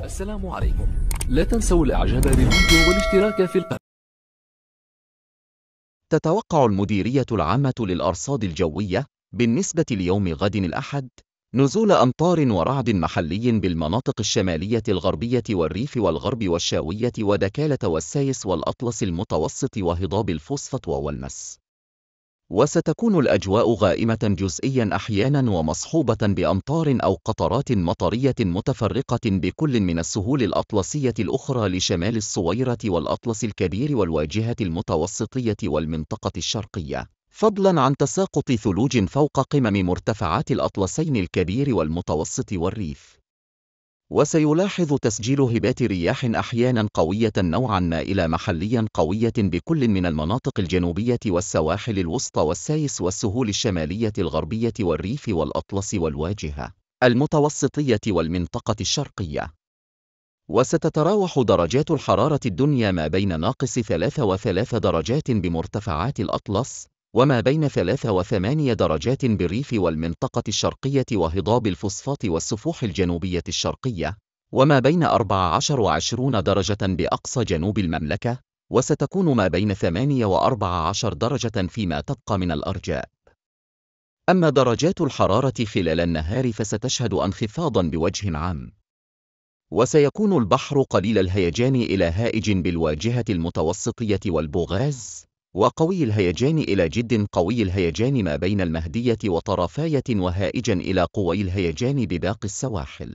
السلام عليكم. لا تنسوا الاعجاب بالفيديو والاشتراك في القناة. تتوقع المديرية العامة للأرصاد الجوية بالنسبة ليوم غد الأحد نزول أمطار ورعد محلي بالمناطق الشمالية الغربية والريف والغرب والشاوية ودكالة والسايس والأطلس المتوسط وهضاب الفسطاط والمس. وستكون الأجواء غائمة جزئياً أحياناً ومصحوبة بأمطار أو قطرات مطرية متفرقة بكل من السهول الأطلسية الأخرى لشمال الصويرة والأطلس الكبير والواجهة المتوسطية والمنطقة الشرقية، فضلاً عن تساقط ثلوج فوق قمم مرتفعات الأطلسين الكبير والمتوسط والريف. وسيلاحظ تسجيل هبات رياح أحياناً قوية نوعاً ما إلى محلياً قوية بكل من المناطق الجنوبية والسواحل الوسطى والسايس والسهول الشمالية الغربية والريف والأطلس والواجهة المتوسطية والمنطقة الشرقية. وستتراوح درجات الحرارة الدنيا ما بين -3 درجات بمرتفعات الأطلس، وما بين 3 و8 درجات بالريف والمنطقة الشرقية وهضاب الفسطاط والسفوح الجنوبية الشرقية، وما بين 14 و20 درجة بأقصى جنوب المملكة، وستكون ما بين 8 و14 درجة فيما تبقى من الأرجاء. أما درجات الحرارة خلال النهار فستشهد انخفاضاً بوجه عام، وسيكون البحر قليل الهيجان إلى هائج بالواجهة المتوسطية والبوغاز، وقوي الهيجان إلى جد قوي الهيجان ما بين المهدية وطرفاية، وهائجا إلى قوي الهيجان بباقي السواحل.